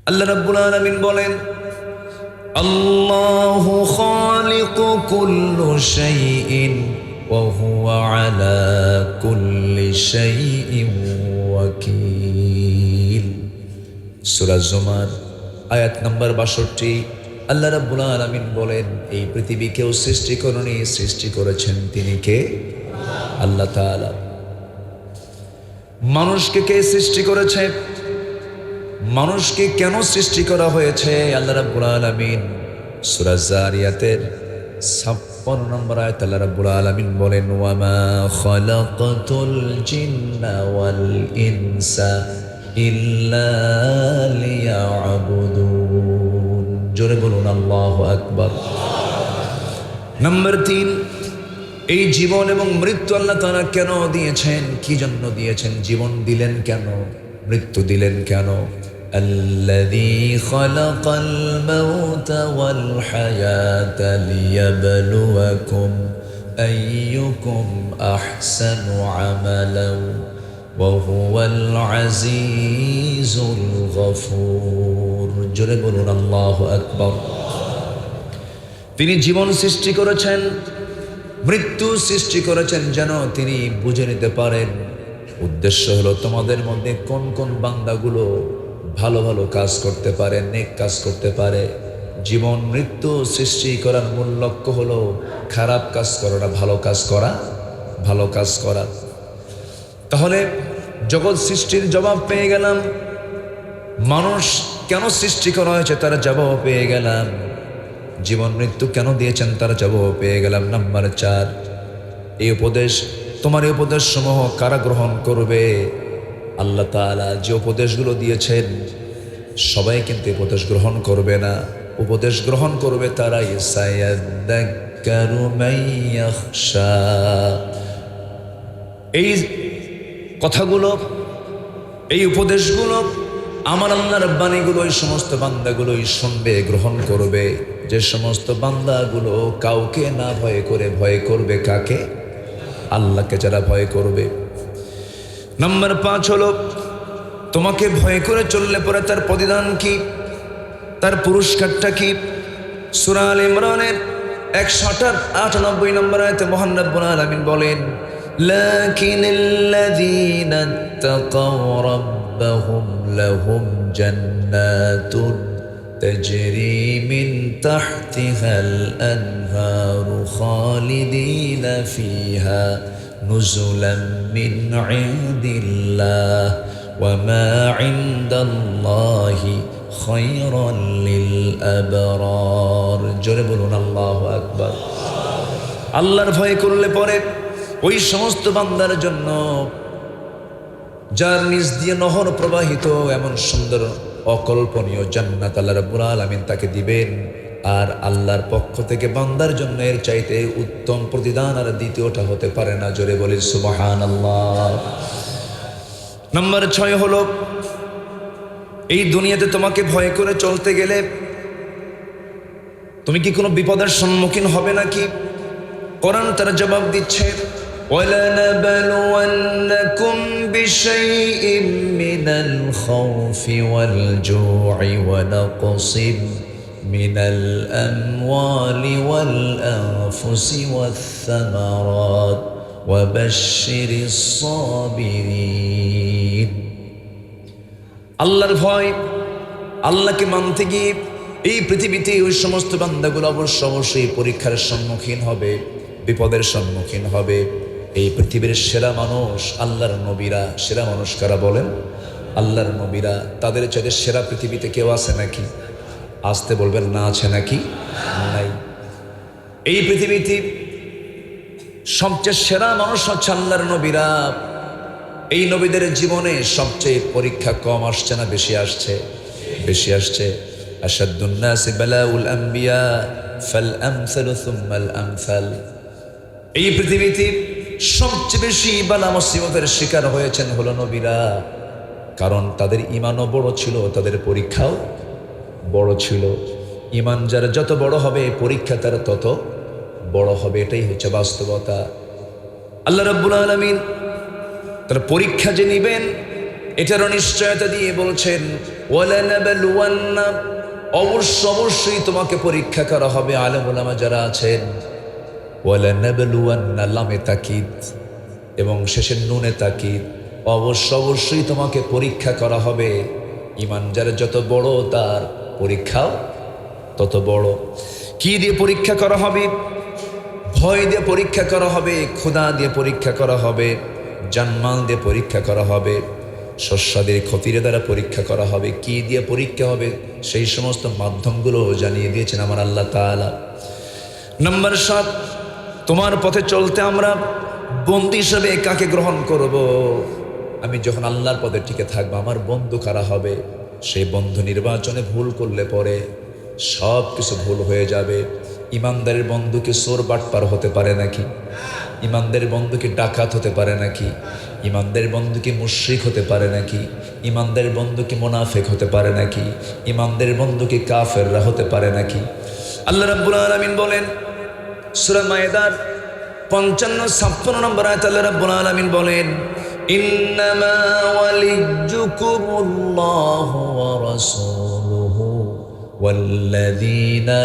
আল্লাহ রাব্বুল আলামিন বলেন, আল্লাহু খালিকু কুল্লি শাইইন ওয়া হুয়া আলা কুল্লি শাইইন ওয়াকিল। সূরা জুমার আয়াত নম্বর ৬২। আল্লাহ রাব্বুল আলামিন বলেন, এই পৃথিবীকেও সৃষ্টি করনি, সৃষ্টি করেছেন তিনি কে? আল্লাহ তাআলা। মানুষকে কে সৃষ্টি করেছে? মানুষকে কেন সৃষ্টি করা হয়েছে? আল্লাহ রাব্বুল আলামিন সূরা যারিয়াতের ৫৬ নম্বর আয়াতে আল্লাহ রাব্বুল আলামিন বলেন, ওয়া মা খালাকাতুল জিন্না ওয়াল ইনসা ইল্লা লিয়াবুদুন। জোরে বলুন আল্লাহু আকবার। নাম্বার ৩, এই জীবন এবং মৃত্যু আল্লাহ তাআলা কেন দিয়েছেন? কি জন্য দিয়েছেন? জীবন দিলেন কেন? মৃত্যু দিলেন কেন? আল্লাযী খালাকাল মাউতা ওয়াল হায়াতা লিয়াবলুয়াকুম আইয়ুকুম আহসানু আমালান ওয়া হুয়াল আজিজুল গফুর। জোরে বলুন আল্লাহু আকবার। তিনি জীবন সৃষ্টি করেছেন, মৃত্যু সৃষ্টি করেছেন যেন তিনি বুঝে নিতে পারেন। উদ্দেশ্য হলো তোমাদের মধ্যে কোন কোন বান্দাগুলো ভালো ভালো কাজ করতে পারে, নেক কাজ করতে পারে। জীবন মৃত্যু সৃষ্টি করার মূল লক্ষ্য হলো খারাপ কাজ করা না, ভালো কাজ করা, ভালো কাজ করা। তাহলে জগৎ সৃষ্টির জবাব পেয়ে গেলাম। মানুষ কেন সৃষ্টি করা হয়েছে তার জবাব পেয়ে গেলাম। জীবন মৃত্যু কেন দিয়েছেন তার জবাব পেয়ে গেলাম। নাম্বার ৪, এই উপদেশ, তোমার এই উপদেশ সমূহ কারা গ্রহণ করবে? আল্লাহ তাআলা যে উপদেশগুলো দিয়েছেন সবাই কিন্তু উপদেশ গ্রহণ করবে না। উপদেশ গ্রহণ করবে তারাই। সায়াযাক্কারু মান ইয়াখশা। এই কথাগুলো, এই উপদেশগুলো, আমার আল্লাহর বাণীগুলো এই সমস্ত বান্দাগুলোই শুনবে, গ্রহণ করবে। যে সমস্ত বান্দাগুলো কাউকে না ভয় করে, ভয় করবে কাকে? আল্লাহকে যারা ভয় করবে। নাম্বার ৫ হলো, তোমাকে ভয় করে চললে পরে তার প্রতিদান কি, তার পুরস্কারটা কি? সূরা আলে ইমরানের ১৯৮ নম্বর আয়াতে মহান রব্বুল আলামিন বলেন, লাকিনাল্লাযীনা তাকাও রাব্বাহুম লাহুম জান্নাতুন তাজরি মিন তাহতিহাল আনহারু খালিদিনা ফিহা নুজুলাম মিন ইনদিল্লাহ ওয়া মা ইনদাল্লাহি খায়রান লিল আবরার। জোরে বলুন আল্লাহু আকবার। আল্লাহর ভয় করলে পরে ওই সমস্ত বান্দার জন্য যার নিজ দিয়ে নহর প্রবাহিত এমন সুন্দর অকল্পনীয় জান্নাত আল্লাহ রাব্বুল আলামিন তাকে দিবেন। আর আল্লাহর পক্ষ থেকে বান্দার জন্য এর চাইতে উত্তম প্রতিদান আর দ্বিতীয়টা হতে পারে না। জোরে বলি সুবহানাল্লাহ। নাম্বার ৬ হলো, এই দুনিয়াতে তোমাকে ভয় করে চলতে গেলে তুমি কি কোনো বিপদের সম্মুখীন হবে নাকি? কোরআন তার জবাব দিচ্ছে, وَلَنَبْلُوَنَّكُمْ بِشَيْءٍ مِّنَ الْخَوْفِ وَالْجُوعِ وَنَقْصٍ مِّنَ الْأَمْوَالِ وَالْأَنفُسِ وَالثَّمَرَاتِ وَبَشِّرِ الصَّابِرِينَ। আল্লাহর ভয়, আল্লাহকে মানতে গিয়ে এই পৃথিবীতে ওই সমস্ত বান্দাগুলো অবশ্যই পরীক্ষার সম্মুখীন হবে, বিপদের সম্মুখীন হবে। এই পৃথিবীর সেরা মানুষ আল্লাহর নবীরা। সেরা মানুষ কারা বলেন? আল্লাহর নবীরা। তাদের চাইতে সেরা পৃথিবীতে কেউ আছে নাকি? আসতে বলবেন না, আছে নাকি? নাই। এই পৃথিবীতে সবচেয়ে সেরা মানুষ হচ্ছে আল্লাহর নবীরা। এই নবীদের জীবনে সবচেয়ে পরীক্ষা কম আসছে না বেশি আসছে? বেশি আসছে। আশাদ্দুন নাসি বালাউল আম্বিয়া ফাল আমসালু সুম্মাল আমসাল। এই পৃথিবীতে সবচেয়ে বেশি বালা মুসিবতের শিকার হয়েছেন হলো নবীরা। কারণ তাদের ঈমানও বড় ছিল, তাদের পরীক্ষাও বড় ছিল। ঈমান যার যত বড় হবে পরীক্ষা তার তত বড় হবে। এটাই হচ্ছে বাস্তবতা। আল্লাহ রাব্বুল আলামিন তার পরীক্ষা যে নিবেন এটারও নিশ্চয়তা দিয়ে বলছেন ওয়ালানাবলুওয়ান্না, অবশ্যই তোমাকে পরীক্ষা করা হবে। আলেম ওলামা যারা আছেন, ওয়ালানাবলুওয়ান্না লামে তাকিদ এবং শেষের নুনে তাকিদ, অবশ্যই তোমাকে পরীক্ষা করা হবে। ঈমান যার যত বড় তার পরীক্ষাও তত বড়। কি দিয়ে পরীক্ষা করা হবে? ভয় দিয়ে পরীক্ষা করা হবে, ক্ষুধা দিয়ে পরীক্ষা করা হবে, জানমাল দিয়ে পরীক্ষা করা হবে, শস্যাদের ক্ষতির দ্বারা পরীক্ষা করা হবে। কি দিয়ে পরীক্ষা হবে সেই সমস্ত মাধ্যমগুলো জানিয়ে দিয়েছেন আমার আল্লাহ তাআলা। নাম্বার 7, তোমার পথে চলতে আমরা বন্ধু হিসেবে কাকে গ্রহণ করব? আমি যখন আল্লাহর পথে টিকে থাকবো, আমার বন্ধু কারা হবে? সেই বন্ধু নির্বাচনে ভুল করলে পরে সব কিছু ভুল হয়ে যাবে। ইমানদারের বন্ধু কি চোর বাটপার হতে পারে নাকি? ইমানদারের বন্ধু কি ডাকাত হতে পারে নাকি? ইমানদারের বন্ধু কি মুশরিক হতে পারে নাকি? ইমানদারের বন্ধু কি মুনাফিক হতে পারে নাকি? ইমানদারের বন্ধু কি কাফেররা হতে পারে নাকি? আল্লাহ রাব্বুল আলামিন বলেন সূরা মায়েদার 55-56 নম্বর আয়াতে আল্লাহ রাব্বুল আলামিন বলেন ইন্নামা ওয়ালিয়্যুকুমুল্লাহু ওয়া রাসূলুহু ওয়াল্লাযীনা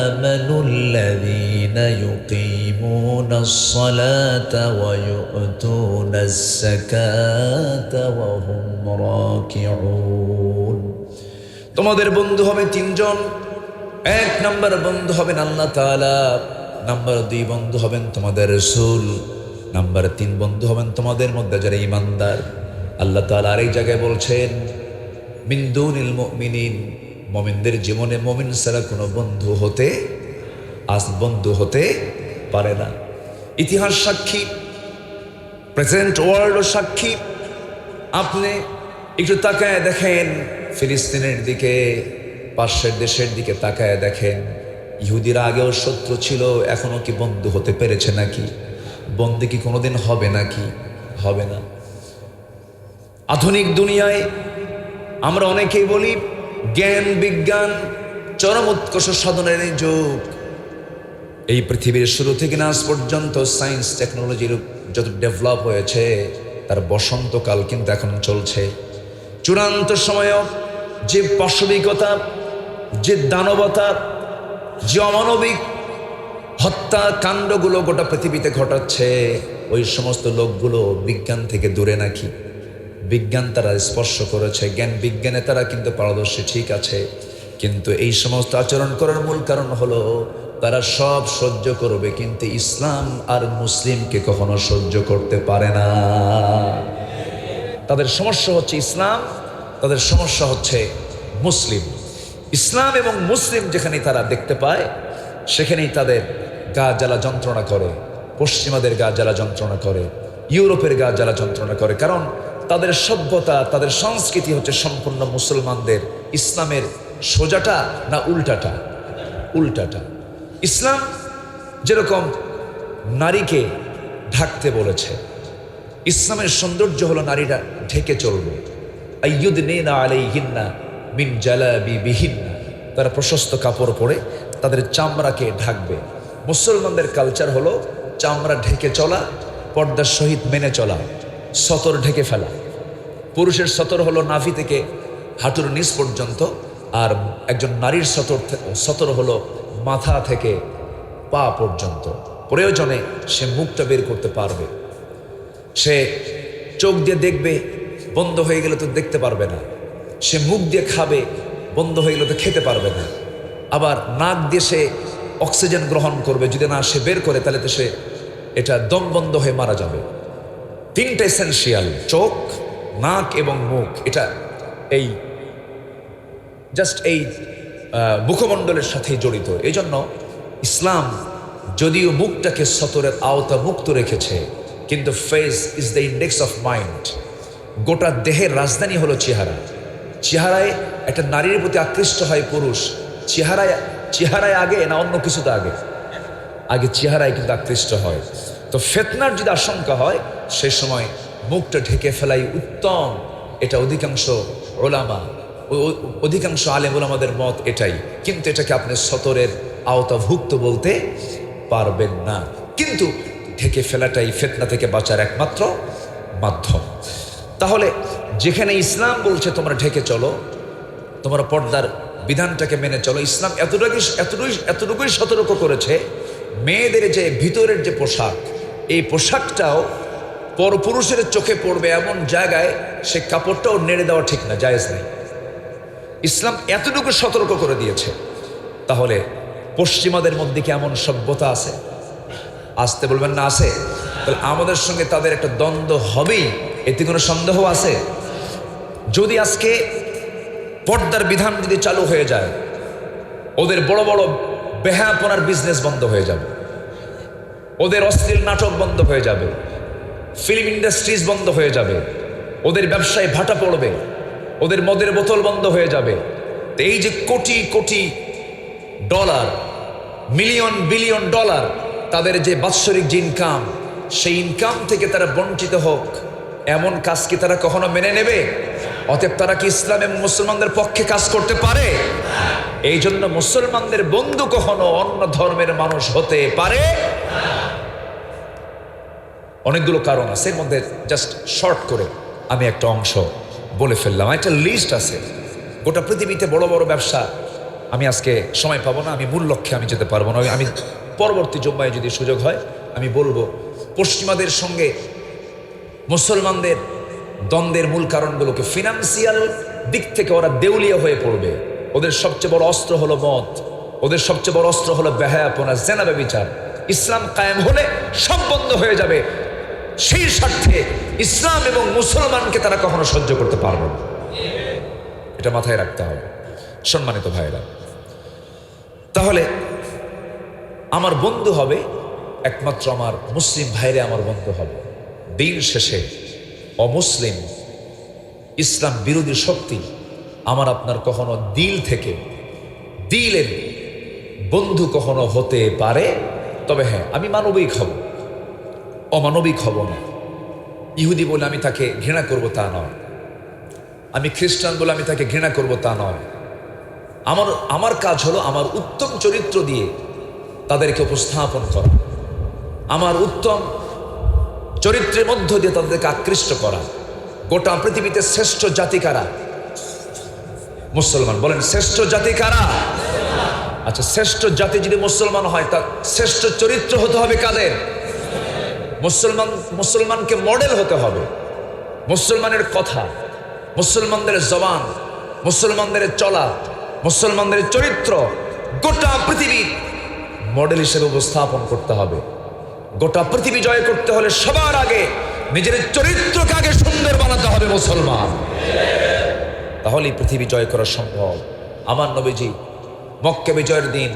আমানুল্লাযীনা ইউকিমুনাস সালাতা ওয়া ইউতুনাস যাকাতা ওয়া হুম রাকিউন। তোমাদের বন্ধু হবে 3 জন। 1 নম্বর বন্ধু হবেন আল্লাহ তাআলা, নাম্বার 2 বন্ধু হবেন তোমাদের রাসূল, নাম্বার 3 বন্ধু হবেন তোমাদের মধ্যে যারা ঈমানদার। আল্লাহ তাআলা আরেক জায়গায় বলছেন মিন দুনিল মুমিনিন, মুমিনদের জীবনে মুমিন ছাড়া কোনো বন্ধু হতে পারে না। ইতিহাস সাক্ষী, প্রেজেন্ট ওয়ার্ল্ড সাক্ষী। আপনি একটু তাকায় দেখেন ফিলিস্তিনের দিকে, পাশের দেশের দিকে তাকায় দেখেন। ইহুদিরা আগেও শত্রু ছিল, এখনো কি বন্ধু হতে পেরেছে নাকি? বন্ধু কি কোনোদিন হবে নাকি? হবে না। আধুনিক দুনিয়ায় আমরা অনেকেই বলি জ্ঞান বিজ্ঞান চরম উৎকর্ষ সাধনের এই যুগ। এই পৃথিবীর শুরু থেকে আজ পর্যন্ত সায়েন্স টেকনোলজির যত ডেভেলপ হয়েছে তার বসন্তকাল কিন্তু এখন চলছে। চূড়ান্ত সময়েও যে পাশবিকতা, যে দানবতা, যে অমানবিক হত্যা কাণ্ডগুলো গোটা পৃথিবীতে ঘটাচ্ছে, ওই সমস্ত লোকগুলো বিজ্ঞান থেকে দূরে নাকি? বিজ্ঞান তারা স্পর্শ করেছে, জ্ঞান বিজ্ঞানে তারা কিন্তু পারদর্শী, ঠিক আছে, কিন্তু এই সমস্ত আচরণ করার মূল কারণ হলো তারা সব সহ্য করবে, কিন্তু ইসলাম আর মুসলিমকে কখনো সহ্য করতে পারে না। তাদের সমস্যা হচ্ছে ইসলাম, তাদের সমস্যা হচ্ছে মুসলিম। ইসলাম এবং মুসলিম যেখানে তারা দেখতে পায় সেখানেই তাদের গা জ্বালা যন্ত্রণা করে, পশ্চিমাদের গা জ্বালা যন্ত্রণা করে, ইউরোপের গা জ্বালা যন্ত্রণা করে। কারণ তাদের সভ্যতা, তাদের সংস্কৃতি হচ্ছে সম্পূর্ণ মুসলমানদের। ইসলামের সোজাটা না উল্টাটা? উল্টাটা। ইসলাম যেরকম নারীকে ঢাকতে বলেছে, ইসলামের সৌন্দর্য হলো নারীরা ঢেকে চলবে। আইয়ুদনিনা আলাইহিন্না মিন জালাবিবিহিন্না, তারা প্রশস্ত কাপড় পরে তাদের চামড়াকে ঢাকবে। মুসলমানদের কালচার হলো চামড়া ঢেকে চলা, পর্দার সহিত মেনে চলা, সতর ঢেকে ফেলা। পুরুষের সতর হলো নাভি থেকে হাঁটুর নিচ পর্যন্ত, আর একজন নারীর সতর হলো মাথা থেকে পা পর্যন্ত। প্রয়োজনে সে মুখটা বের করতে পারবে, সে চোখ দিয়ে দেখবে, বন্ধ হয়ে গেলে তো দেখতে পারবে না। সে মুখ দিয়ে খাবে, বন্ধ হয়ে গেলে তো খেতে পারবে না। আবার নাক দিয়ে সে অক্সিজেন গ্রহণ করবে, যদি না সে বের করে তাহলে তো সে এটা দম বন্ধ হয়ে মারা যাবে। 3টা এসেনশিয়াল, চোখ, নাক এবং মুখ, এটা এই জাস্ট এই মুখমণ্ডলের সাথেই জড়িত। এই জন্য ইসলাম যদিও মুখটাকে সতরের আওতা মুক্ত রেখেছে, কিন্তু face is the index of mind. গোটা দেহের রাজধানী হলো চেহারা। চেহারায় একটা নারীর প্রতি আকৃষ্ট হয় পুরুষ, চেহারায় আগে না অন্য কিছুতে আগে চেহারায় কিন্তু আকৃষ্ট হয়। তো ফিতনার যদি আশঙ্কা হয় সে সময় মুখটা ঢেকে ফেলাই উত্তম। এটা অধিকাংশ ওলামা, অধিকাংশ আলেম ওলামাদের মত এটাই। কিন্তু এটাকে আপনি সতরের আওতাভুক্ত বলতে পারবেন না। কিন্তু ঢেকে ফেলাটাই ফিতনা থেকে বাঁচার একমাত্র মাধ্যম। তাহলে যেখানে ইসলাম বলছে তোমরা ঢেকে চলো, তোমরা পর্দার বিধানটাকে মেনে চলো, ইসলাম এতটুকুই সতর্ক করেছে মেয়েদের যে ভিতরের যে পোশাক, এই পোশাকটাও পরপুরুষের চোখে পড়বে এমন জায়গায় সে কাপড়টাও নেড়ে দেওয়া ঠিক না, জায়েজ নেই। ইসলাম এতটুকু সতর্ক করে দিয়েছে। তাহলে পশ্চিমাদের মধ্যে কি এমন সভ্যতা আছে? আসতে বলবেন না আছে? তাহলে আমাদের সঙ্গে তাদের একটা দ্বন্দ্ব হবেই, এতে কোনো সন্দেহ আছে? যদি আজকে পর্দার বিধান যদি চালু হয়ে যায়, ওদের বড় বড় বেহায়াপনার বিজনেস বন্ধ হয়ে যাবে, ওদের অশ্লীল নাটক বন্ধ হয়ে যাবে, ফিল্ম ইন্ডাস্ট্রিজ বন্ধ হয়ে যাবে, ওদের ব্যবসায় ভাটা পড়বে, ওদের মদের বোতল বন্ধ হয়ে যাবে। তো এই যে crore crore dollar, million billion dollar তাদের যে বাৎসরিক যে ইনকাম, সেই ইনকাম থেকে তারা বঞ্চিত হোক, এমন কাজ কি তারা কখনো মেনে নেবে? অতএব তারা কি ইসলাম এবং মুসলমানদের পক্ষে কাজ করতে পারে? এই জন্য মুসলমানদের বন্ধু কখনো অন্য ধর্মের মানুষ হতে পারে। অনেকগুলো কারণ আছে, এর মধ্যে জাস্ট শর্ট করে আমি একটা অংশ বলে ফেললাম। একটা লিস্ট আছে, গোটা পৃথিবীতে বড় বড় ব্যবসা। আমি আজকে সময় পাবো না, আমি মূল লক্ষ্যে আমি যেতে পারবো না, আমি পরবর্তী জুম্মায় যদি সুযোগ হয় আমি বলবো। পশ্চিমাদের সঙ্গে মুসলমানদের দ্বন্দ্বের মূল কারণগুলোকে, ফিনান্সিয়াল দিক থেকে ওরা দেউলিয়া হয়ে পড়বে, ওদের সবচেয়ে বড় অস্ত্র হলো মদ, ওদের সবচেয়ে বড় অস্ত্র হলো বেহায়াপনা, জেনা ব্যভিচার। ইসলাম কায়েম হলে সব বন্ধ হয়ে যাবে। সেই স্বার্থে ইসলাম এবং মুসলমানকে তারা কখনো সহ্য করতে পারবে না, এটা মাথায় রাখতে হবে সম্মানিত ভাইরা। তাহলে আমার বন্ধু হবে একমাত্র আমার মুসলিম ভাইরে আমার বন্ধু হবে। দিন শেষে অমুসলিম ইসলাম বিরোধী শক্তি আমার আপনার কখনো দিল থেকে, দিলের বন্ধু কখনো হতে পারে। তবে হ্যাঁ, আমি মানবিক হব, অমানবিক হব না। ইহুদি বলে আমি তাকে ঘৃণা করব তা নয়, আমি খ্রিস্টান বলে আমি তাকে ঘৃণা করব তা নয়। আমার কাজ হলো আমার উত্তম চরিত্র দিয়ে তাদেরকে উপস্থাপন করা, আমার উত্তম চরিত্রের মধ্য দিয়ে তাদেরকে আকৃষ্ট করা। গোটা পৃথিবীতে শ্রেষ্ঠ জাতি কারা? মুসলমান। বলেন শ্রেষ্ঠ জাতি কারা? আচ্ছা, শ্রেষ্ঠ জাতি যদি মুসলমান হয়, তার শ্রেষ্ঠ চরিত্র হতে হবে কাদের? মুসলমানকে মডেল হতে হবে। মুসলমানের কথা, মুসলমানদের জবান, মুসলমানদের চলা, মুসলমানদের চরিত্র গোটা পৃথিবীর মডেল হিসেবে উপস্থাপন করতে হবে। গোটা পৃথিবী জয় করতে হলে সবার আগে নিজের চরিত্রকে আগে সুন্দর বানাতে হবে মুসলমান, তাহলেই পৃথিবী জয় করা সম্ভব। আমার নবীজি মক্কা বিজয়ের দিন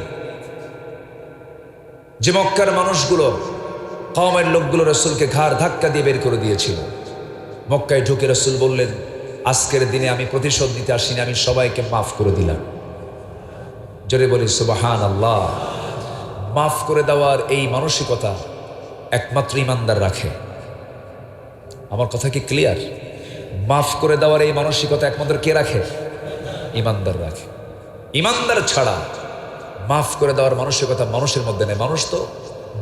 যে মক্কার মানুষগুলো, কওমের লোকগুলো রাসূলকে ঘাড় ধাক্কা দিয়ে বের করে দিয়েছিল, মক্কায় ঢুকে রাসূল বললেন, আজকের দিনে আমি প্রতিশোধ নিতে আসিনি, আমি সবাইকে মাফ করে দিলাম। জোরে বলি সুবহানাল্লাহ। মাফ করে দেওয়ার এই মানসিকতা একমাত্র ইমানদার রাখে। আমার কথা কি ক্লিয়ার? মাফ করে দেওয়ার এই মানসিকতা একমাত্র কে রাখে? ইমানদার রাখে। ইমানদার ছাড়া মাফ করে দেওয়ার মানসিকতা মানুষের মধ্যে নেই। মানুষ তো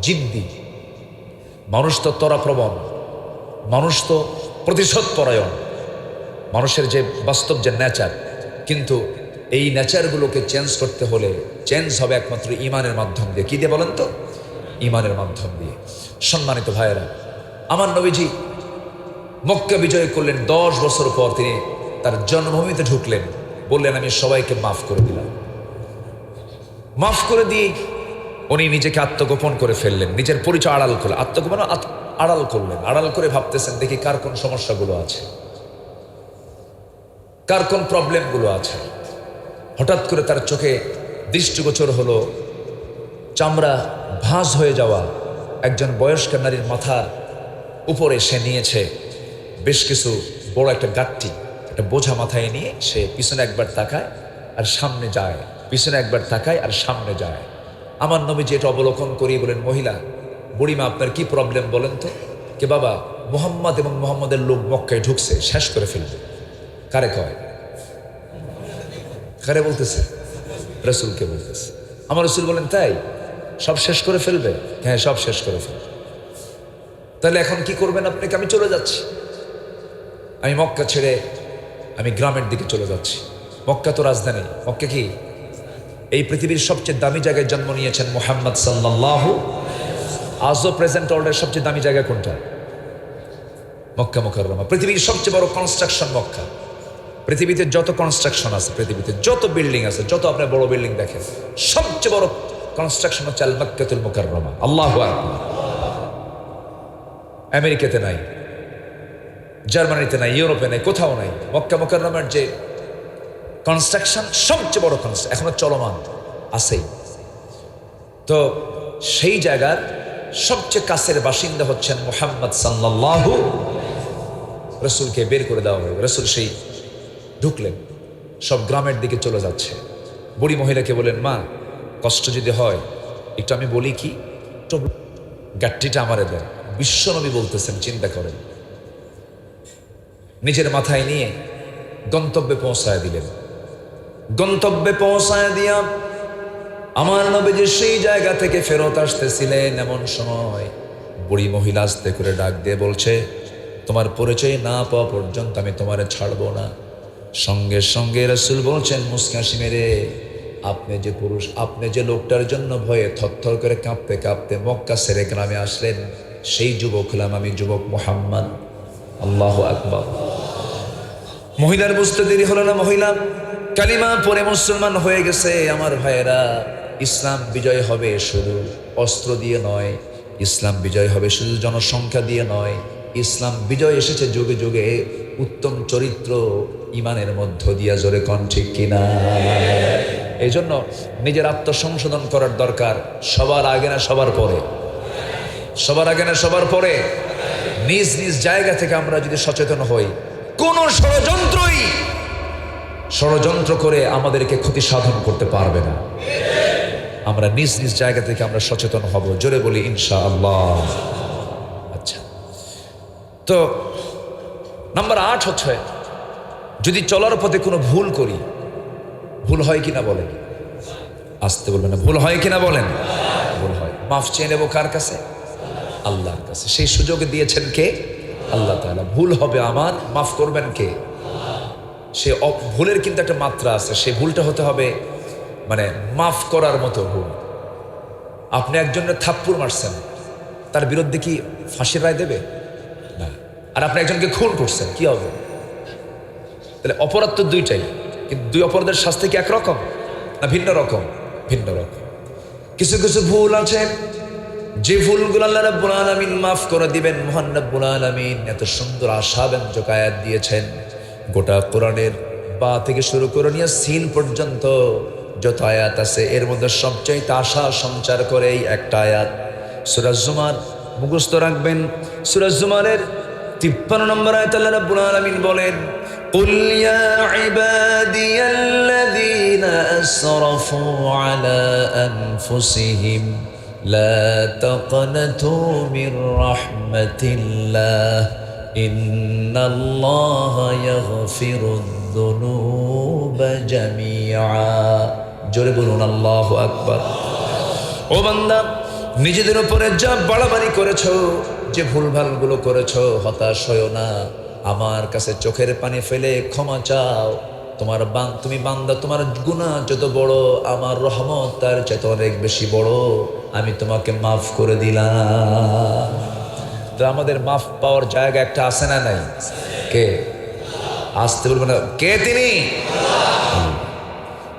জিদ্দি, মানুষ তো ত্বরাপ্রবণ, মানুষ তো প্রতিশোধ পরায়ণ, মানুষের যে বাস্তব যে নেচার। কিন্তু এই নেচারগুলোকে চেঞ্জ করতে হলে চেঞ্জ হবে একমাত্র ইমানের মাধ্যম দিয়ে। কি দিয়ে বলেন তো? ইমানের মাধ্যম দিয়ে। সম্মানিত ভাইয়েরা, আমার নবীজি মক্কা বিজয় করলেন, 10 বছর পর তিনি তার জন্মভূমিতে ঢুকলেন, বললেন আমি সবাইকে মাফ করে দিলাম। মাফ করে দিয়ে উনি নিজেকে আত্মগোপন করে ফেললেন, নিজের পরিচয় আড়াল করলেন, আত্মগোপন আড়াল করলেন। আড়াল করে ভাবতেছেন দেখি কার কোন সমস্যাগুলো আছে, কার কোন প্রবলেমগুলো আছে। হঠাৎ করে তার চোখে দৃষ্টিগোচর হলো চামড়া ভাঁজ হয়ে যাওয়া একজন বয়স্ক নারীর মাথার উপরে সে নিয়েছে বেশ কিছু বড় একটা গাঁটটি, একটা বোঝা মাথায় নিয়ে সে পিছনে একবার তাকায় আর সামনে যায়, পিছনে একবার তাকায় আর সামনে যায়। আমার নবীজি এটা অবলোকন করিয়ে বলেন, মহিলা, বুড়িমা, আপনার কি প্রবলেম বলেন তো? কে বাবা, মুহাম্মদ এবং মুহাম্মদের লোক মক্কায় ঢুকছে, শেষ করে ফেলবে। কারে কয়? কারে বলতেছে? রাসূলকে বলতেছে। আমার রাসূল বলেন, তাই সব শেষ করে ফেলবে? হ্যাঁ, সব শেষ করে ফেলবে। তাহলে এখন কি করবেন আপনি? আমি চলে যাচ্ছি। আমি মক্কা ছেড়ে আমি গ্রামের দিকে চলে যাচ্ছি। মক্কা তো রাজধানী। মক্কা কি? এই পৃথিবীর সবচেয়ে দামি জায়গায় জন্ম নিয়েছেন মুহাম্মদ সাল্লাল্লাহু। আজও প্রেজেন্ট ওয়ার্ল্ডের সবচেয়ে দামি জায়গা কোনটা? মক্কা মুকাররমা। পৃথিবীর সবচেয়ে বড় কনস্ট্রাকশন মক্কা। পৃথিবীতে যত কনস্ট্রাকশন আছে, পৃথিবীতে যত বিল্ডিং আছে, যত আপনার বড় বিল্ডিং দেখেন, সবচেয়ে বড় কনস্ট্রাকশন হচ্ছে আল মক্কাতুল মুকাররমা। আল্লাহু আকবার। আমেরিকাতে নাই, জার্মানিতে নাই, ইউরোপে নাই, কোথাও নাই। মক্কা মুকাররমার যে কনস্ট্রাকশন সবচেয়ে বড় কনস্ট্রাকশন, এখনো চলমান আছেই। তো সেই জায়গার সবচেয়ে কাছের বাসিন্দা হচ্ছেন মুহাম্মদ সাল্লাল্লাহু। রাসূলকে বের করে দেওয়া হলো। রাসূল সেই ঢুকলেন, সব গ্রামের দিকে চলে যাচ্ছে। বুড়ি মহিলাকে বলেন, মা কষ্ট যদি হয় একটু আমি বলি কি, গাট্টিটা আমারে দেন। বিশ্বনবী বলতেছেন, চিন্তা করেন। নিজের মাথায় নিয়ে গন্তব্যে পৌঁছায় দিলেন। গন্তব্যে পৌঁছায় দিয়া আমার নবীজি সেই জায়গা থেকে ফেরত আসতেছিলেন। এমন সময় বুড়ি মহিলা আস্তে করে ডাক দিয়ে বলছে, তোমার পরিচয় না পাওয়া পর্যন্ত আমি তোমারে ছাড়বো না। সঙ্গে সঙ্গে রাসূল বলছেন মুস্কাশি মেরে, আপনি যে পুরুষ, আপনি যে লোকটার জন্য ভয়ে থরথর করে কাঁপতে কাঁপতে মক্কা ছেড়ে গ্রামে আসলেন, সেই যুবক হলাম আমি, যুবক মুহাম্মদ। আল্লাহু আকবার। মহিলার বুঝতে দেরি হলো না। মহিলা কালিমা পরে মুসলমান হয়ে গেছে। আমার ভাইয়েরা, ইসলাম বিজয় হবে শুধু অস্ত্র দিয়ে নয়, ইসলাম বিজয় হবে শুধু জনসংখ্যা দিয়ে নয়। ইসলাম বিজয় এসেছে যুগে যুগে উত্তম চরিত্র ইমানের মধ্য দিয়া। জোরে কোন ঠিক কিনা? এই জন্য নিজের আত্মসংশোধন করার দরকার। সবার আগে না সবার পরে? সবার আগে না সবার পরে? নিজ নিজ জায়গা থেকে আমরা যদি সচেতন হই, কোন ষড়যন্ত্র করে আমাদেরকে ক্ষতি সাধন করতে পারবে না। আমরা নিজ নিজ জায়গা থেকে আমরা সচেতন হব। জোরে বলি ইনশাআল্লাহ। আচ্ছা, তো নাম্বার 8 হচ্ছে, যদি চলার পথে কোনো ভুল করি, ভুল হয় কিনা বলেন? আসতে বলবেন না, ভুল হয় কিনা বলেন? ভুল হয়। মাফ চেয়ে নেব কার কাছে? আল্লাহর কাছে। সেই সুযোগ দিয়েছেন কে? আল্লাহ তাআলা। ভুল হবে আমার, মাফ করবেন কে? সে ভুলের কিন্তু একটা মাত্রা আছে। সেই ভুলটা হতে হবে মানে মাফ করার মতো ভুল। আপনি একজনের থাপ্পড় মারছেন, তার বিরুদ্ধে কি ফাঁসির রায় দেবে? না। আর আপনি একজনকে খুন করছেন, কি হবে? তাহলে অপরাধ তো দুইটাই, কিন্তু দুই অপরাধের শাস্তি কি একরকম না ভিন্ন রকম? ভিন্ন রকম। কিছু কিছু ভুল আছে যে ভুলগুলো আল্লাহ রাব্বুল আলামিন মাফ করে দিবেন। মহান রাব্বুল আলামিন এত সুন্দর আশাব্যঞ্জক আয়াত দিয়েছেন। গোটা কোরআনের বা থেকে শুরু করে নিয়ে সিন পর্যন্ত যত আয়াত আছে, এর মধ্যে সবচাইতে আশা সঞ্চার করে এই একটা আয়াত। সূরা জুমার মুখস্থ রাখবেন। সূরা জুমারের 53 নম্বর আয়াত আল্লাহ রাব্বুল আলামিন বলেন, কুল ইয়া ইবাদিয়াল্লাযীনা আসরাফু আলা আনফুসিহিম লা তাকনাতু মির রাহমাতিল্লাহ ইন্নাল্লাহা ইয়াগফিরুদ যুনুবা জামিআ। জোরে বলুন আল্লাহু আকবার। ও বান্দা, নিজেদের উপরে যা বাড়াবাড়ি করেছো, যে ভুলভালগুলো করেছো, হতাশ হয়ো না। আমার কাছে চোখের পানি ফেলে ক্ষমা চাও। তুমি বান্দা, তোমার গুনাহ যত বড়, আমার রহমত তার চেয়ে অনেক বেশি বড়। আমি তোমাকে মাফ করে দিলাম। তো আমাদের মাফ পাওয়ার জায়গা একটা আছে না নাই? কে? আসতে বলবো না, কে তিনি?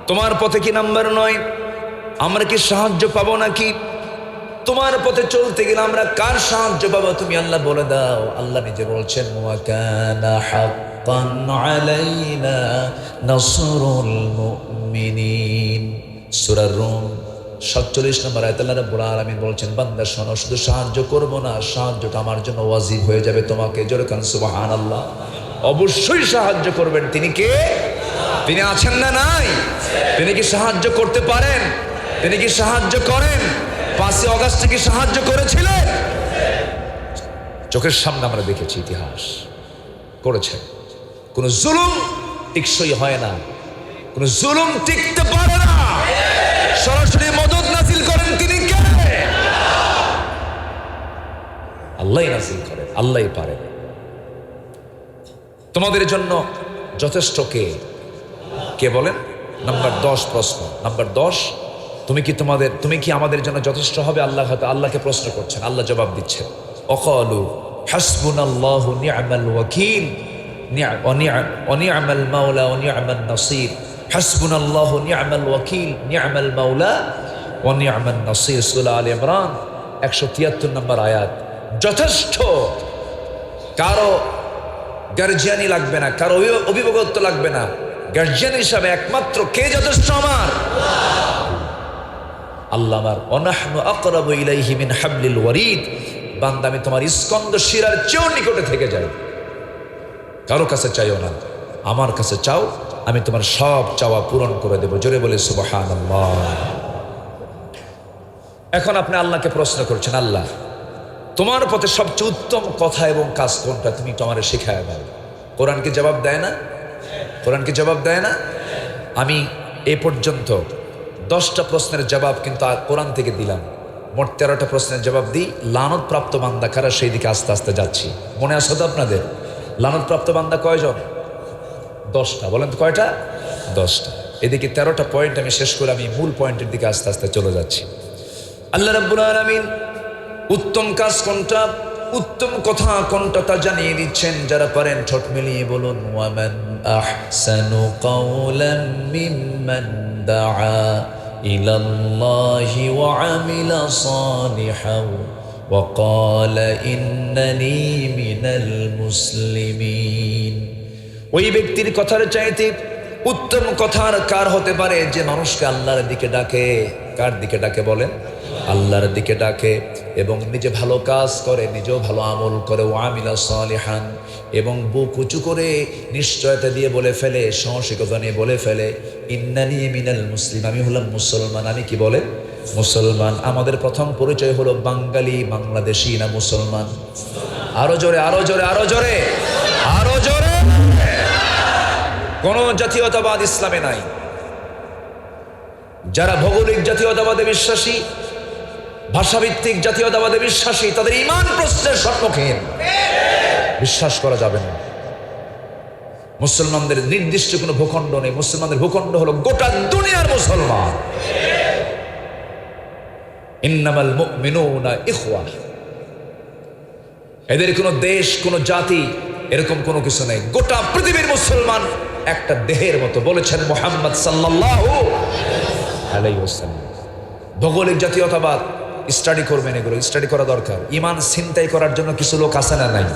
তোমার পথে কি নাম্বার 9? আমরা কি সাহায্য পাবো নাকি? তোমার পথে চলতে গেলে আমরা কার সাহায্য পাবো? তুমি আল্লাহ বলে দাও। আল্লাহ নিজে বলছেন, ওয়া কানা হাক্কান আলাইনা নাসরুল মুমিনিন। সূরা রুম 47 নম্বর আয়াত আল্লাহ রাব্বুল আলামিন বলছেন, বান্দা শোনো, শুধু সাহায্য করব না, সাহায্যটা আমার জন্য ওয়াজিব হয়ে যাবে তোমাকে। জোরে কান সুবহানাল্লাহ। অবশ্যই সাহায্য করবেন। তিনি কে? তিনি আছেন না নাই? তিনি কি সাহায্য করতে পারেন? তিনি কি সাহায্য করেন? 5 অগাস্টে কি সাহায্য করেছিলেন? চোখের সামনে আমরা দেখেছি, ইতিহাস করেছেন। কোন জুলুম টিকসই হয় না, কোন জুলুম টিকতে পারে না। সরাসরি মদদ নাজিল করেন তিনি কে? আল্লাহই নাজিল করেন, আল্লাহই পারেন। তোমাদের জন্য যথেষ্ট কে? কে বলেন? নাম্বার 10 প্রশ্ন। নাম্বার 10, তুমি কি আমাদের জন্য যথেষ্ট হবে? আল্লাহ হয়তো আল্লাহকে প্রশ্ন করছেন, আল্লাহ জবাব দিচ্ছেন, অকালু হাসবুনাল্লাহু নি'মাল ওয়াকিল ওয়া নি'মাল মাওলা ওয়া নি'মান নাসির। হাসবুনাল্লাহু নি'মাল ওয়াকিল নি'মাল মাওলা ওয়া নি'মান নাসির। সূরা আলে ইমরান 173 নম্বর আয়াত। যথেষ্ট, কারো গার্জিয়ানি লাগবে না, কারো অভিভাবকত্ব লাগবে না। গার্জিয়ান হিসাবে একমাত্র কে যথেষ্ট? আমার আল্লাহ। আমার অনাহনু আকরাবু ইলাইহি মিন হাবলিল ওয়ারিদ। বান্দা, আমি তোমার স্কন্দ শিরার চেয়েও নিকটে থেকে যাই। কারো কাছে চাইও না, আমার কাছে চাও, আমি তোমার সব চাওয়া পূরণ করে দেব। জোরে বলে সুবহানাল্লাহ। এখন আপনি আল্লাহকে প্রশ্ন করছেন, আল্লাহ তোমার পথে সবচেয়ে উত্তম কথা এবং কাজ কোনটা? তুমি তো আমারে শিখায় দাও। কোরআন কি জবাব দেয় না? কোরআন কি জবাব দেয় না? আমি এ পর্যন্ত 10টা প্রশ্নের জবাব কিন্তু কোরআন থেকে দিলাম। মোট 13টা প্রশ্নের জবাব দিই। লানতপ্রাপ্ত বান্দা কারা, সেই দিকে আস্তে আস্তে যাচ্ছি। মনে আছে তো আপনাদের? লানতপ্রাপ্ত বান্দা কয়জন? 10টা। বলেন তো কয়টা? 10টা। এদিকে 13টা পয়েন্ট আমি শেষ করে আমি মূল পয়েন্টের দিকে আস্তে আস্তে চলে যাচ্ছি। আল্লাহ রাব্বুল আলামিন উত্তম কাজ কোনটা, উত্তম কথা কোনটা তা জানিয়ে দিচ্ছেন। যারা পারেন ঠোঁট মিলিয়ে বলুন, ওয়ামান আহসানু কাওলাম মিম্মান দাআ ইলাল্লাহি ওয়া আমিলা সালিহান ওয়া ক্বালা ইন্নানি মিনাল মুসলিমিন। ওই ব্যক্তির কথার চাইতে উত্তম কথার কার হতে পারে? যে মানুষকে আল্লাহর দিকে ডাকে। কার দিকে ডাকে বলেন? আল্লাহর দিকে ডাকে এবং নিজে ভালো কাজ করে, নিজেও ভালো আমল করে। ওয়া আমিলা সালিহান, এবং বুক উঁচু করে নিশ্চয়তা দিয়ে বলে ফেলে, সাহসিকতা নিয়ে বলে ফেলে, ইন্নানি মিনাল মুসলিম, আমি হলাম মুসলমান। আমি কি বলে? মুসলমান। আমাদের প্রথম পরিচয় হলো বাঙালি, বাংলাদেশি না মুসলমান? আরো জোরে, আরো জোরে, আরো জোরে, আরো জোরে। কোন জাতীয়তাবাদ ইসলামে নাই। যারা ভৌগোলিক জাতীয়তাবাদে বিশ্বাসী, ভাষাভিত্তিক জাতীয়তাবাদে বিশ্বাসী, তাদের ঈমান প্রশ্নের সম্মুখীন। বিশ্বাস করা যাবে না। মুসলমানদের নির্দিষ্ট কোনো ভূখণ্ড নেই। মুসলমানদের ভূখণ্ড হলো গোটা দুনিয়ার মুসলমান। ইন্নামাল মুমিনুনা ইখওয়া। এদের কোনো দেশ, কোনো জাতি, এরকম কোনো কিছু নেই। গোটা পৃথিবীর মুসলমান একটা দেহের মতো, বলেছেন মুহাম্মদ সাল্লাল্লাহু আলাইহি ওয়াসাল্লাম। ভৌগোলিক জাতীয়তাবাদ স্টাডি করবেন, এগুলো স্টাডি করা দরকার। ঈমান ছিনতাই করার জন্য কিছু লোক আছে না নাই?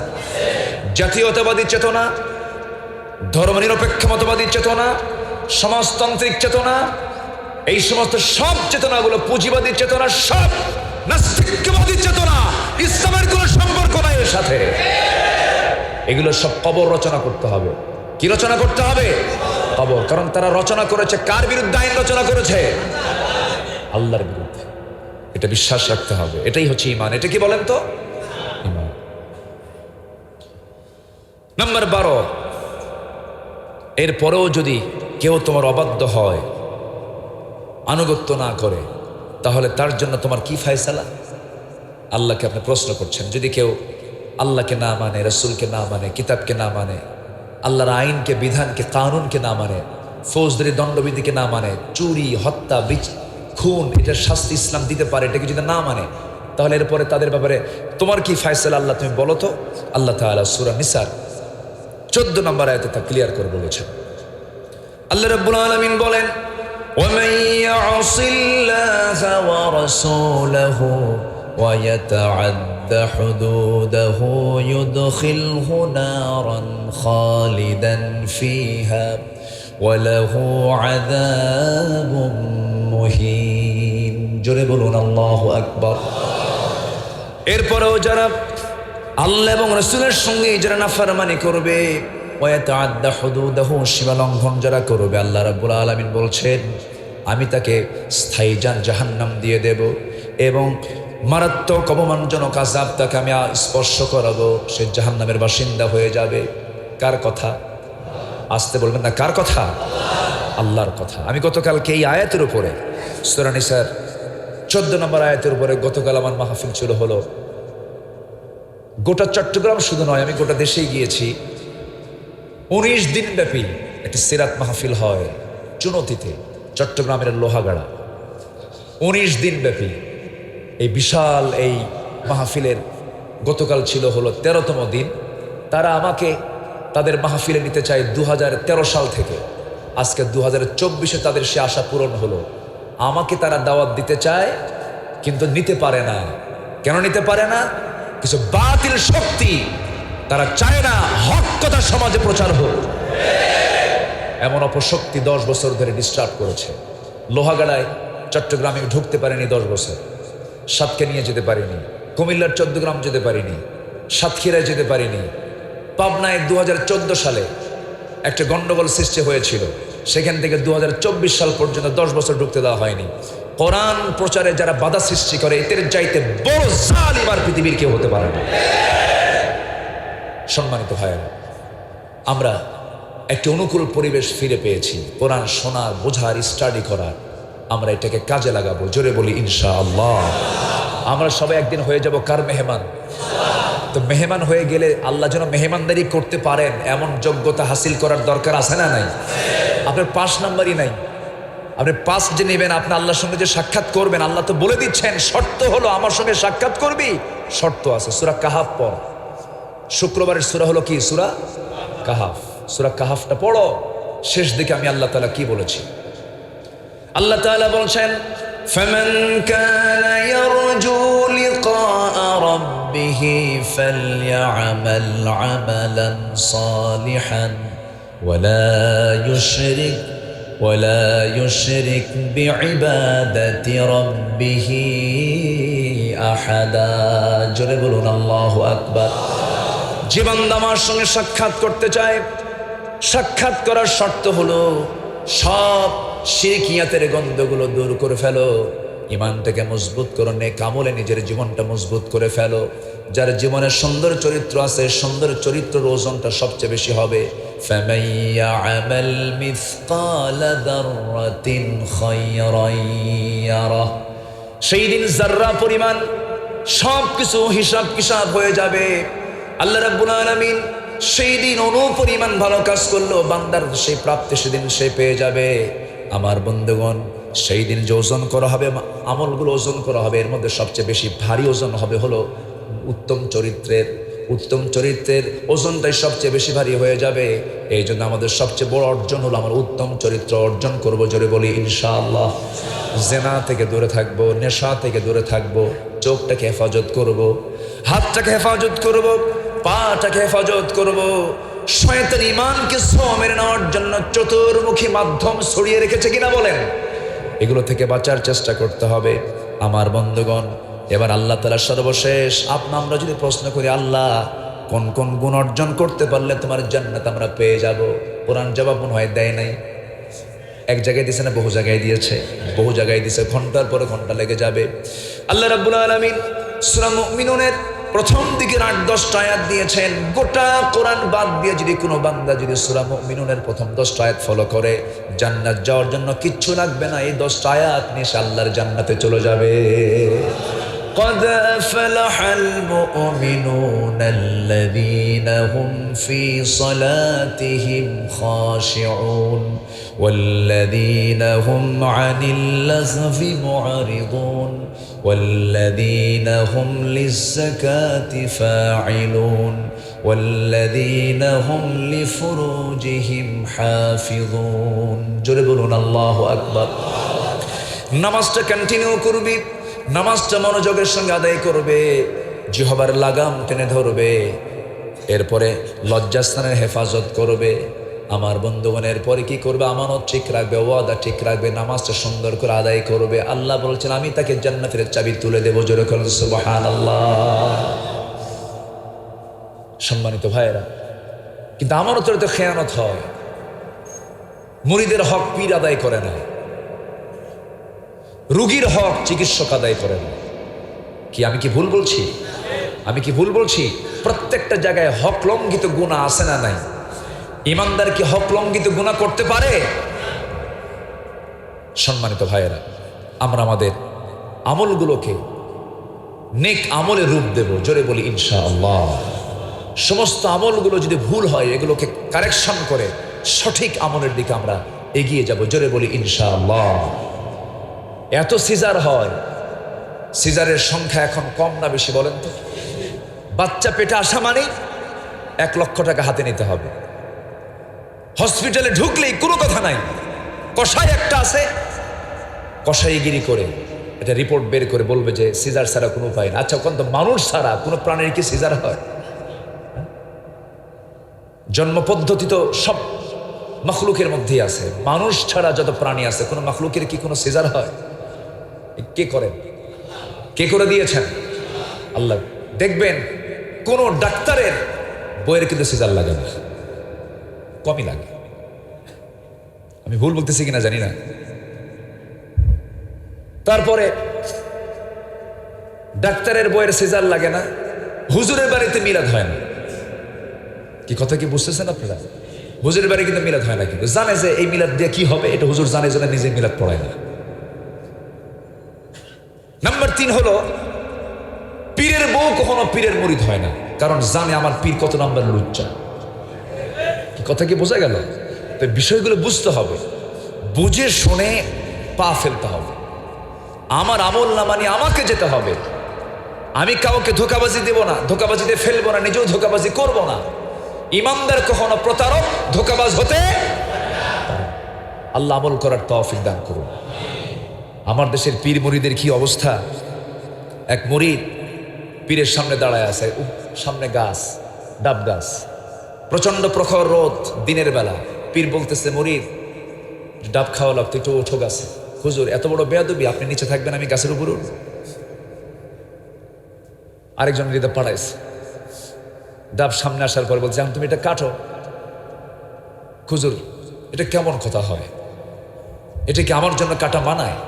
জাতীয়তাবাদী চেতনা, ধর্মনিরপেক্ষ মতবাদী চেতনা, সমাজতান্ত্রিক চেতনা, এই সমস্ত সব চেতনাগুলো পুঁজিবাদী চেতনা, সব নাস্তিকবাদী চেতনা। ইসলামের কোনো সম্পর্ক নাই এর সাথে। এগুলো সব কবর রচনা করতে হবে। কি রচনা করতে হবে? কবর। কারণ তারা রচনা করেছে কার বিরুদ্ধে? আইন রচনা করেছে আল্লাহর বিরুদ্ধে। এটা বিশ্বাস রাখতে হবে। এটাই হচ্ছে ঈমান। এটা কি বলেন তো? ঈমান। নাম্বার 12, এরপরেও যদি কেউ তোমার অবাধ্য হয়, আনুগত্য না করে, তাহলে তার জন্য তোমার কি ফয়সালা? আল্লাহকে আপনি প্রশ্ন করছেন। যদি কেউ আল্লাহকে না মানে, রাসূলকে না মানে, কিতাবকে না মানে, আল্লাহর আইনকে, বিধানকে, কানুনকে না মানে, ফৌজদারি দণ্ডবিধিকে না মানে, চুরি, হত্যা, খুন, এটার শাস্তি ইসলাম দিতে পারে, এটাকে যদি না মানে, তাহলে এরপরে তাদের ব্যাপারে তোমার কি ফয়সালা? আল্লাহ তুমি বলো তো। আল্লাহ তাআলা সূরা নিসার 14 নম্বর আয়াতে তা ক্লিয়ার করে বলেছেন। আল্লাহ রাব্বুল আলামিন বলেন, وَمَن يَعْصِ اللَّهَ وَرَسُولَهُ وَيَتَعَدَّ حُدُودَهُ يُدْخِلْهُ نَارًا خَالِدًا فِيهَا وَلَهُ عَذَابٌ مُهِينٌ। জোরে বলুন আল্লাহু আকবার। এরপরেও যারা আল্লাহ এবং রাসূলের সঙ্গে যারা নাফরমানি করবে, ওয়াতাআদ্দা হুদুদাহু, সীমা লঙ্ঘন যারা করবে, আল্লাহ রাব্বুল আলামিন বলছেন আমি তাকে স্থায়ী জাহান্নাম দিয়ে দেব এবং মারাত্মক অপমানজনক আযাব তাকে আমি স্পর্শ করাবো। সে জাহান্নামের বাসিন্দা হয়ে যাবে। কার কথা? আসতে বলবেন না। কার কথা? আল্লাহর কথা। আমি গতকালকে এই আয়াতের উপরে, সূরা নিসার 14 নম্বর আয়াতের উপরে গতকাল আমার মাহফিল শুরু হলো। গোটা চট্টগ্রাম শুধু নয়, আমি গোটা দেশেই গিয়েছি। 19 দিন ব্যাপী একটি সিরাত মাহফিল হয় চুনতিতে, চট্টগ্রামের লোহাগাড়া। 19 দিন ব্যাপী এই বিশাল এই মাহফিলের গতকাল ছিল হলো 13তম দিন। তারা আমাকে তাদের মাহফিলে নিতে চায় 2013 সাল থেকে। আজকে 2024-এ তাদের সে আশা পূরণ হলো। আমাকে তারা দাওয়াত দিতে চায় কিন্তু নিতে পারে না। কেন নিতে পারে না? কিছু বাতিল শক্তি তারা চায় না হক কথা সমাজে প্রচার হোক। এমন অপশক্তি 10 বছর ধরে ডিস্টার্ব করেছে। লোহাগাড়ায় চট্টগ্রামে ঢুকতে পারেনি 10 বছর, সাতকে নিয়ে যেতে পারিনি, কুমিল্লার 14 গ্রাম যেতে পারিনি, সাতক্ষীরায় যেতে পারিনি। পাবনায় 2014 সালে একটা গন্ডগোল সৃষ্টি হয়েছিল, সেখান থেকে 2024 সাল পর্যন্ত 10 বছর ঢুকতে দেওয়া হয়নি। কোরআন প্রচারে যারা বাধা সৃষ্টি করে এদের চাইতে বড় জালিম আর পৃথিবীর কেউ হতে পারে না। সম্মানিত ভাইয়েরা, আমরা একটি অনুকূল পরিবেশ ফিরে পেয়েছি কোরআন শোনার, বোঝার, স্টাডি করার। আমরা এটাকে কাজে লাগাবো, জোরে বলি ইনশাআল্লাহ। আমরা সবাই একদিন হয়ে যাব কার মেহমান? তো মেহমান হয়ে গেলে আল্লাহ যেন মেহমানদারি করতে পারেন এমন যোগ্যতা হাসিল করার দরকার আছে না নাই? আপনার 5 নাম্বারই নাই। আপনি 5 যে নেবেন, আপনি আল্লাহর সঙ্গে যে সাক্ষাৎ করবেন, আল্লাহ তো বলে দিচ্ছেন শর্ত হলো আমার সঙ্গে সাক্ষাৎ করবি। শর্ত আছে, সূরা কাহাফ পড়। শুক্রবারের সূরা হলো কি? সূরা কাহাফ। সূরা কাহাফটা পড়ো, শেষ দিকে আমি আল্লাহ তাআলা কি বলেছি। আল্লাহ তাআলা বলছেন, ফামান কানা ইয়ারজু লিকাআ রাব্বিহি ফালইআমাল আমালান সালিহান ওয়ালা ইউশরিক বিইবাদাতি রাব্বিহি আহাদা। জোরে বলুন আল্লাহু আকবার। যে বান্দা আমার সঙ্গে সাক্ষাৎ করতে চায়, সাক্ষাৎ করার শর্ত হলো সব শিরকিয়াতের গন্ধগুলো দূর করে ফেলো, ইমানটাকে মজবুত করো, নেক আমলে নিজের জীবনটা মজবুত করে ফেলো। যার জীবনে সুন্দর চরিত্র আছে, সুন্দর চরিত্রের ওজনটা সবচেয়ে বেশি হবে। ফামাইয়া'মাল মিসকালা যাররাতিন খায়রান ইয়ারা। সেই দিন যাররা পরিমাণ সব কিছু হিসাব কিসাব হয়ে যাবে। আল্লাহ রাব্বুল আলামিন সেই দিন অনুপরিমাণ ভালো কাজ করলো বান্দার সেই প্রাপ্তি সেদিন সে পেয়ে যাবে। আমার বন্ধুগণ, সেই দিন যে ওজন করা হবে, আমলগুলো ওজন করা হবে, এর মধ্যে সবচেয়ে বেশি ভারী ওজন হবে হলো উত্তম চরিত্রের। উত্তম চরিত্রের ওজনটাই সবচেয়ে বেশি ভারী হয়ে যাবে। এই জন্য আমাদের সবচেয়ে বড় অর্জন হলো আমরা উত্তম চরিত্র অর্জন করব, জোরে বলি ইনশাআল্লাহ। জেনা থেকে দূরে থাকবো, নেশা থেকে দূরে থাকবো, চোখটাকে হেফাজত করব, হাতটাকে হেফাজত করব, পাটাকে হেফাজত করব। শয়তান ঈমানকে ছো মেরে নেওয়ার জন্য চতুর্মুখী মাধ্যম ছড়িয়ে রেখেছে কিনা বলেন? এগুলো থেকে বাঁচার চেষ্টা করতে হবে আমার বন্ধুগণ। এবার আল্লাহ তাআলা সর্বশেষ আমরা যদি প্রশ্ন করি, আল্লাহ কোন কোন গুণ অর্জন করতে পারলে তোমার জান্নাত আমরা পেয়ে যাব? কোরআন জবাব মনে হয় দেয় নাই। এক জায়গায় দিয়েছে না বহু জায়গায় দিয়েছে? বহু জায়গায় দিয়েছে, ঘন্টার পরে ঘন্টা লেগে যাবে। আল্লাহ রাব্বুল আলামিন সূরা মুমিনুনের প্রথম দিকের 8-10টা আয়াত দিয়েছেন। গোটা কোরআন বাদ দিয়ে যদি কোনো বান্দা যদি সূরা মুমিনুনের প্রথম 10টা আয়াত ফলো করে, জান্নাত যাওয়ার জন্য কিচ্ছু লাগবে না, এই 10টা আয়াত নিয়ে সে আল্লাহর জান্নাতে চলে যাবে। قد أفلح المؤمنون الذين هم في صلاتهم خاشعون والذين هم عن اللغو معرضون والذين هم للزكاة فاعلون والذين هم لفروجهم حافظون। জোরে বলুন আল্লাহু আকবার। নামাজটা কন্টিনিউ করবি, নামাজটা মনোযোগের সঙ্গে আদায় করবে, জিহবার লাগাম টেনে ধরবে, এরপরে লজ্জাস্থানের হেফাজত করবে। আমার বন্ধুগণের পরে কি করবে? আমানত ঠিক রাখবে, ওয়াদা ঠিক রাখবে, নামাজটা সুন্দর করে আদায় করবে। আল্লাহ বলছেন আমি তাকে জান্নাতের চাবি তুলে দেবো। জোরে বলুন সুবহানাল্লাহ। সম্মানিত ভাইয়েরা, কিন্তু আমানতের তো খেয়ানত হয়। মুরিদের হক পীর আদায় করে না, রোগীর হক চিকিৎসক আদায় করেন। কি আমি কি ভুল বলছি? আমি কি ভুল বলছি? প্রত্যেকটা জায়গায় হক লঙ্ঘিত গুনাহ আছে না নাই? ইমানদার কি হক লঙ্ঘিত গুনাহ করতে পারে? সম্মানিত ভাইয়েরা, আমরা আমাদের আমলগুলোকে নেক আমলে রূপ দেব। জোরে বলি ইনশাআল্লাহ। সমস্ত আমলগুলো যদি ভুল হয় এগুলোকে কারেকশন করে সঠিক আমলের দিকে আমরা এগিয়ে যাব। জোরে বলি ইনশাআল্লাহ। এত সিজার হয়, সিজারের সংখ্যা এখন কম না বেশি বলেন তো? বাচ্চা পেটে আসা মানেই 1 লক্ষ টাকা হাতে নিতে হবে। হসপিটালে ঢুকলেই কোনো কথা নাই, কসাই একটা আছে, কসাইগিরি করে এটা রিপোর্ট বের করে বলবে যে সিজার ছাড়া কোনো উপায় না। আচ্ছা কোন তো মানুষ ছাড়া কোনো প্রাণীর কি সিজার হয়? জন্ম পদ্ধতি তো সব মখলুকের মধ্যেই আছে, মানুষ ছাড়া যত প্রাণী আছে কোনো মখলুকের কি কোনো সিজার হয়? কে করেন? কে করে দিয়েছেন? আল্লাহ। দেখবেন কোন ডাক্তারের বইয়ের কিন্তু সিজার লাগে না, কমই লাগে। আমি ভুল বলতেছি কিনা জানি না। তারপরে ডাক্তারের বইয়ের সিজার লাগে না, হুজুরের বাড়িতে মিলাদ হয় না। কি কথা কি বুঝতেছেন আপনারা? হুজুরের বাড়ি কিন্তু মিলাদ হয় না, কিন্তু জানে যে এই মিলাদ দিয়ে কি হবে, এটা হুজুর জানে, জানে নিজে মিলাদ পড়ায় না। নাম্বার 3 হলো পীরের বউ কখনো পীরের মুরিদ হয় না, কারণ জানে আমার পীর কত নাম্বার লুচ্চা। কি কথা কি বোঝা গেল? তো বিষয়গুলো বুঝতে হবে, বুঝে শুনে পা ফেলতে হবে। আমার আমল না মানে আমাকে যেতে হবে। আমি কাউকে ধোকাবাজি দেব না, ধোকাবাজিতে ফেলবো না, নিজেও ধোকাবাজি করব না। ইমানদার কখনো প্রতারক ধোকাবাজ হতে আল্লাহ আমল করার তৌফিক দান করুন। আমার দেশের পীর মুরিদের কি অবস্থা! এক মুরিদ পীরের সামনে দাঁড়ায় আছে, সামনে গাছ, ডাব গাছ, প্রচন্ড প্রখর রোদ দিনের বেলা। পীর বলতেছে, মুরিদ ডাব খাওয়া লাগতো, একটু ওঠো গাছে। হুজুর এত বড় বেয়াদবি, আপনি নিচে থাকবেন আমি গাছের উপর উঠব? আরেকজন হৃদয় পাড়াইছে, ডাব সামনে আসার পর বলছে, তুমি এটা কাটো। হুজুর এটা কেমন কথা হয়, এটা কি আমার জন্য কাটা মানায়?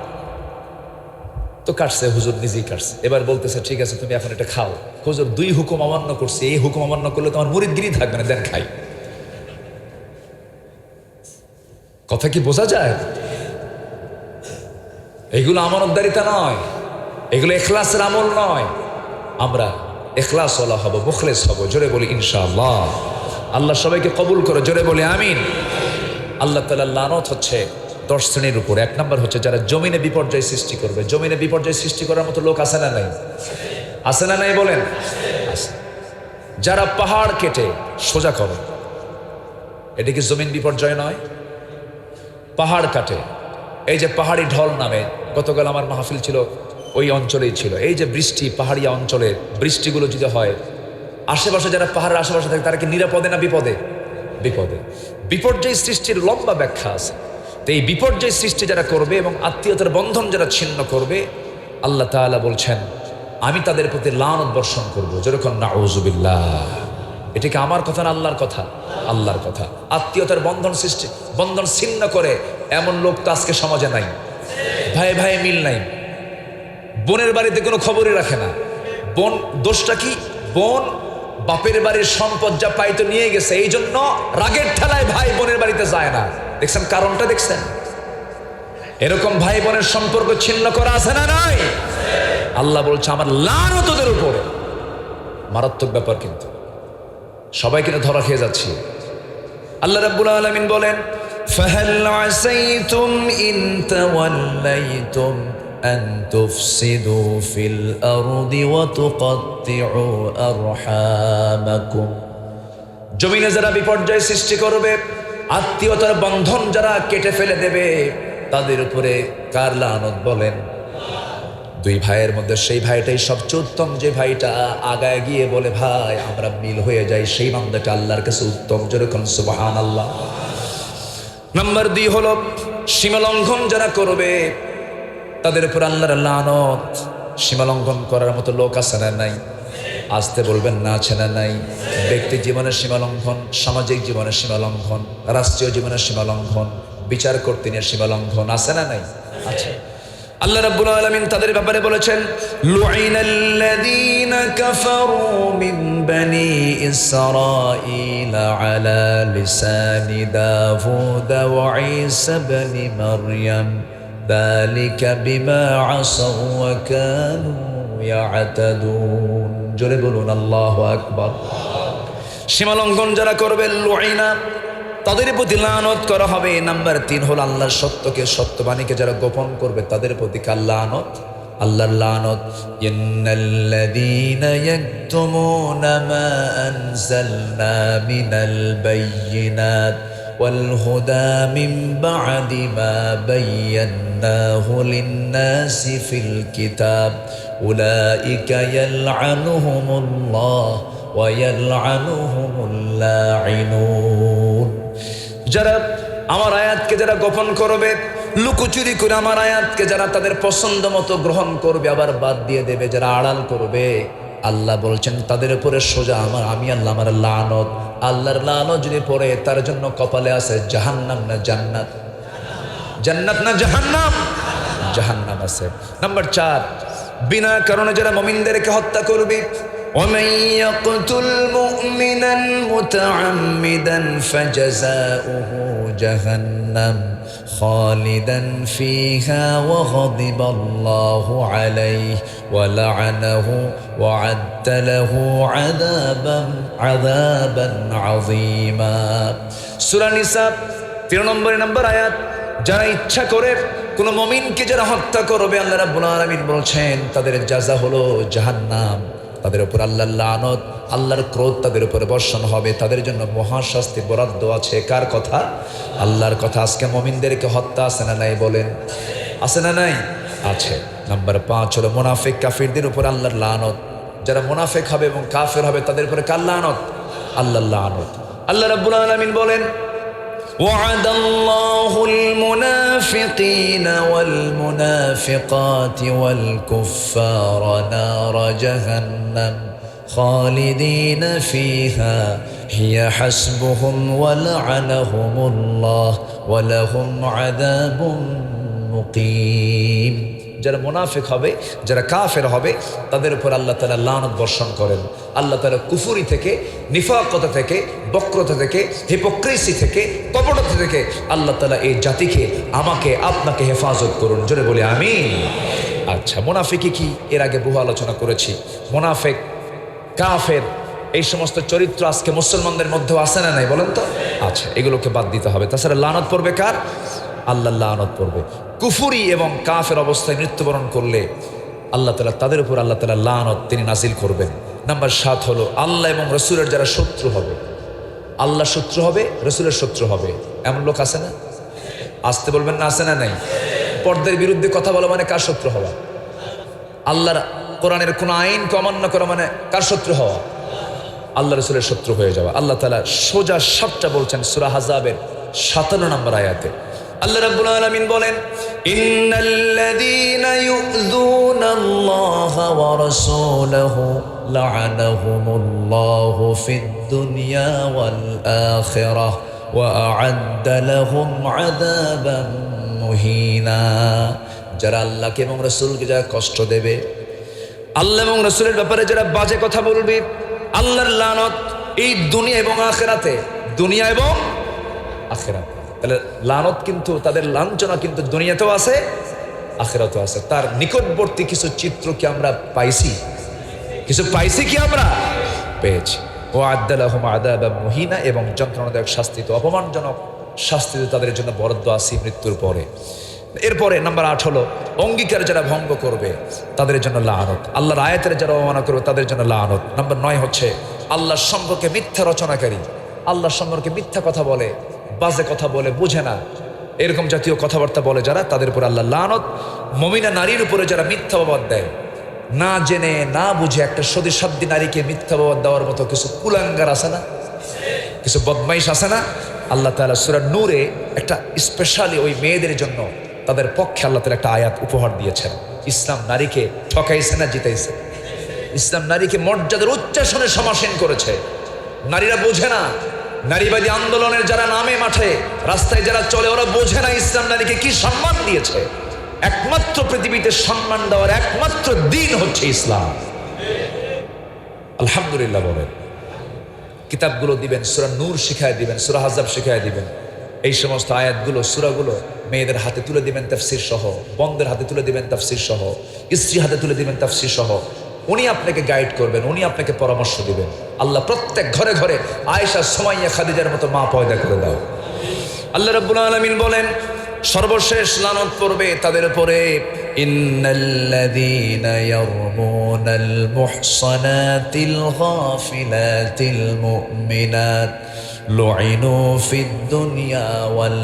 তো কাটছে, হুজুর নিজেই কাটছে। এবার বলতেছে, ঠিক আছে তুমি এখন এটা খাও। হুজুর 2 হুকুম অমান্য করছে, এই হুকুম অমান্য করলে তোমার মুরিদগিরি থাকবে না, দেন খাই। কথা কি বোঝা যায়? এগুলো আমানতদারিতা নয়, এগুলো ইখলাসের আমল নয়। আমরা ইখলাসওয়ালা হব, মুখলেস হব। জোরে বলি ইনশাআল্লাহ। আল্লাহ সবাইকে কবুল করে, জোরে বলি আমিন। আল্লাহ তাআলার লানত হচ্ছে 10 শ্রেণীর উপর। 1 নম্বর হচ্ছে যারা জমিনে বিপর্যয় সৃষ্টি করবে। জমিনে বিপর্যয় সৃষ্টি করার মতো লোক আছে না নাই? আছে না নাই বলেন? আছে। যারা পাহাড় কেটে সোজা করে, এটা কি জমিন বিপর্যয় নয়? পাহাড় কাটে, এই যে পাহাড়ি ঢল নামে, গতকাল আমার মাহফিল ছিল ওই অঞ্চলেই ছিল। এই যে বৃষ্টি, পাহাড়িয়া অঞ্চলে বৃষ্টিগুলো যদি হয়, আশেপাশে যারা পাহাড়ের আশেপাশে থাকে তারা কি নিরাপদে না বিপদে? বিপদে। বিপর্যয় সৃষ্টির লম্বা ব্যাখ্যা আছে। তো এই বিপর্যয় সৃষ্টি যারা করবে এবং আত্মীয়তার বন্ধন যারা ছিন্ন করবে, আল্লাহ তাআলা বলছেন আমি তাদের প্রতি লানত বর্ষণ করবো। যেরকম নাউযুবিল্লাহ। এটা কি আমার কথা না আল্লাহর কথা? আল্লাহর কথা। আত্মীয়তার বন্ধন ছিন্ন করে এমন লোক তো আজকে সমাজে নাই। ভাই ভাই মিল নাই, বোনের বাড়িতে কোনো খবরই রাখে না। বোন দোষটা কি? বোন বাপের বাড়ির সম্পদ যা পাইতো নিয়ে গেছে, এই জন্য রাগের ঠেলায় ভাই বোনের বাড়িতে যায় না। দেখছেন কারণটা? দেখছেন? এরকম ভাই বোনের সম্পর্ক ছিন্ন করা আছে না নাই? আল্লাহ বলছে আমার লানত ওদের উপরে। মারাত্মক ব্যাপার, কিন্তু সবাই কিন্তু ধরা খেয়ে যাচ্ছি। আল্লাহ রাব্বুল আলামিন বলেন, ফাহাল আসাইতুম ইন তাওয়াল্লাইতুম আন তুফসিদু ফিল আরদি ওয়া তুকাত্তিউ আরহামাকুম। জমিনে যারা বিপর্যয় সৃষ্টি করবে, আত্মীয়তার বন্ধন যারা কেটে ফেলে দেবে, তাদের উপরে কার লানত বলেন? 2 ভাইয়ের মধ্যে সেই ভাইটাই সবচেয়ে উত্তম, যে ভাইটা আগায় গিয়ে বলে ভাই আমরা মিল হয়ে যাই, সেই বান্দাটা আল্লাহর কাছে উত্তম। যেরকম সুবহানাল্লাহ। নাম্বার 2 হলো সীমালঙ্ঘন যারা করবে, তাদের উপর আল্লাহর লানত। সীমালঙ্ঘন করার মতো লোক আছে না নাই? আসতে বলবেন না, আছে না নাই? ব্যক্তি জীবনের সীমালঙ্ঘন, সামাজিক জীবনের সীমালঙ্ঘন, রাষ্ট্রীয় জীবনের সীমালঙ্ঘন, বিচার কর্তৃত্বের সীমালঙ্ঘন আছে না নাই? আছে। আল্লাহ রাব্বুল আলামিন তাদের ব্যাপারে বলেছেন, লুইনাল্লাযীনা কাফারু মিন বানি ইসরাঈল আলা লিসানি দাউদ ওয়া ঈসা ইবনে মারইয়াম যালিকা বিমা আসাউ ওয়া কানু ইয়াতাদুন। জোরে বলুন আল্লাহু আকবার। সীমালঙ্ঘন যারা করবে লুইনা, তাদের প্রতি লানত করা হবে। নাম্বার 3 হলো আল্লাহর সত্যকে, সত্যবাণীকে যারা গোপন করবে তাদের প্রতি কার লানত? আল্লাহর লানত। ইন্নাল্লাযীনা ইয়াকতুমুনা মা আনজালনা মিনাল বায়্যিনাত ওয়াল হুদা মিন বা'দি মা বায়্যানাহু লিন-নাসি ফিল কিতাব উলাইকা ইয়ালআনুহুমুল্লাহ ওয়া ইয়ালআনুহুমুল লাঈনুন। যারা আমার আয়াতকে যারা গোপন করবে, লুকোচুরি করে আমার আয়াতকে যারা তাদের পছন্দ মতো গ্রহণ করবে আবার বাদ দিয়ে দেবে, যারা আড়াল করবে, আল্লাহ বলছেন তাদের উপরে সোজা আমি আল্লাহ আমার লানত। আল্লাহর লানত যদি পড়ে তার জন্য কপালে আছে জাহান্নাম না জান্নাত? জান্নাত না জাহান্নাম? জাহান্নাম আছে। নাম্বার 4, বিনা কারণে যারা মুমিনদেরকে হত্যা করবে, ومن يقتل مؤمنا متعمدا فجزاؤه جهنم خالدا فيها وغضب الله عليه ولعنه وعد له عذابا عظيما। সূরা নিসা 13 নম্বর আয়াত। যারা ইচ্ছা করে কোন মুমিনকে যারা হত্যা করবে, আল্লাহ রাব্বুল আলামিন বলছেন তাদের জাযা হলো জাহান্নাম, তাদের উপর আল্লাহর লানত, আল্লাহর ক্রোধ তাদের উপরে বর্ষণ হবে, তাদের জন্য মহাশাস্তি বরাদ্দ আছে। কার কথা? আল্লাহর কথা। আজকে মুমিনদেরকে হত্যা আছে না নাই বলেন? আছে না নাই? আছে। নাম্বার 5 হলো মুনাফিক কাফিরদের উপর আল্লাহর লানত। যারা মুনাফিক হবে এবং কাফের হবে তাদের উপরে কার লানত? আল্লাহর লানত। আল্লাহ রাব্বুল আলামিন বলেন وعد الله المنافقين والمنافقات والكفار نار جهنم خالدين فيها هي حسبهم ولعنهم الله ولهم عذاب মুকিম। যারা মুনাফিক হবে, যারা কাফের হবে তাদের উপর আল্লাহ তাআলা লানত বর্ষণ করেন। আল্লাহ তাআলা কুফরি থেকে, নিফাকতা থেকে, বক্রতা থেকে, হিপোক্রেসি থেকে, কপটতা থেকে আল্লাহ তাআলা এই জাতিকে, আমাকে, আপনাকে হেফাজত করুন। জোরে বলি আমিন। আচ্ছা, মুনাফিকি কি এর আগে বহু আলোচনা করেছি। মুনাফিক, কাফের, এই সমস্ত চরিত্র আজকে মুসলমানদের মধ্যেও আছে না নাই বলেন তো? আচ্ছা, এগুলোকে বাদ দিতে হবে। তাছাড়া লানত পড়বে কার? আল্লাহর লানত পড়বে। কুফরি এবং কাফের অবস্থায় মৃত্যুবরণ করলে আল্লাহ তাআলা তাদের উপর আল্লাহ তাআলা লানত তিনি নাজিল করবেন। নাম্বার 7 হলো আল্লাহ এবং রসুলের যারা শত্রু হবে, আল্লাহ শত্রু হবে, রসুলের শত্রু হবে, এমন লোক আছে না? আসতে বলবেন না, আছে না নাই? পর্দার বিরুদ্ধে কথা বলা মানে কার শত্রু হওয়া? আল্লাহর কোরআনের কোন আইনকে অমান্য করা মানে কার শত্রু হওয়া? আল্লাহ রসুলের শত্রু হয়ে যাওয়া। আল্লাহ তাআলা সোজা সাপটা বলছেন সূরা আহজাবের 57 নম্বর আয়াতে। আল্লাহ রাব্বুল আলামিন বলেন ইন্নাল্লাযীনা ইউযুনাল্লাহা ওয়া রাসূলাহু লা'আনাহুমুল্লাহু ফিদ দুনিয়া ওয়াল আখিরাহ ওয়া আ'আদ্দা লাহুম আযাবান মুহিনা। যারা আল্লাহকে এবং রাসূলকে যারা কষ্ট দেবে, আল্লাহ এবং রাসূলের ব্যাপারে যারা বাজে কথা বলবে, আল্লাহর লানত এই দুনিয়া এবং আখিরাতে, দুনিয়া এবং আখিরাতে। তাহলে লানত কিন্তু, তাদের লাঞ্ছনা কিন্তু দুনিয়াতেও আছে, আখিরাতেও আছে। তার নিকটবর্তী কিছু চিত্র কি আমরা পাইছি? কিছু পাইছি কি আমরা? পেয়েছি। ও আদালাহুম আযাবান মুহিনা, এবং যন্ত্রণাদায়ক শাস্তি, তো অপমানজনক শাস্তি তাদের জন্য বরাদ্দ আছে মৃত্যুর পরে। এরপরে নাম্বার 8 হলো অঙ্গীকার যারা ভঙ্গ করবে তাদের জন্য লানত। আল্লাহর আয়াতের যারা অবমাননা করবে তাদের জন্য লানত। নাম্বার 9 হচ্ছে আল্লাহর সম্পর্কে মিথ্যা রচনাকারী, আল্লাহর সম্পর্কে মিথ্যা কথা বলে, বাজে কথা বলে, বুঝে না, এরকম জাতীয় কথাবার্তা বলে যারা, তাদের উপর আল্লাহ লানত। মুমিনা নারীর উপরে যারা মিথ্যা অপবাদ দেয়, না জেনে না বুঝে একটা সতীসাধ্যী নারীকে মিথ্যা অপবাদ দেওয়ার মতো কিছু কুলাঙ্গার আছে না? কিছু বদমাইশ আছে না? আল্লাহ তাআলা সূরা নূরে একটা স্পেশালি ওই মেয়েদের জন্য তাদের পক্ষে আল্লাহ তাআলা একটা আয়াত উপহার দিয়েছেন। ইসলাম নারীকে ঠকাইছে না জিতাইছে? ইসলাম নারীকে মর্যাদার উচ্চাসনে সমাসীন করেছে। নারীরা বোঝে না, নারীবাদী আন্দোলনের যারা নামে মাঠে রাস্তায় যারা চলে, ওরা বোঝে না ইসলাম নারীকে কি সম্মান দিয়েছে। একমাত্র পৃথিবীতে সম্মান দেওয়ার একমাত্র দিন হচ্ছে ইসলাম। আলহামদুলিল্লাহ বলেন। কিতাবগুলো দিবেন, সূরা নূর শিখায় দিবেন, সূরা আহজাব শিখায় দিবেন। এই সমস্ত আয়াতগুলো, সূরাগুলো মেয়েদের হাতে তুলে দিবেন তাফসীর সহ, বন্ধের হাতে তুলে দিবেন তাফসীর সহ, স্ত্রী হাতে তুলে দিবেন তাফসীর সহ। উনি আপনাকে গাইড করবেন, উনি আপনাকে পরামর্শ দিবেন। আল্লাহ প্রত্যেক ঘরে ঘরে আয়েশা, সুমাইয়া, খাদিজার মতো মা পয়দা করে দাও। আল্লাহ রাব্বুল আলামিন বলেন, সর্বশেষ লানত পড়বে তাদের উপরে, ইন্নাল্লাযীনা ইয়ারমুনাল মুহসানাতিল গাফিলাতিল মুমিনাত লুইনু ফিদ দুনিয়া ওয়াল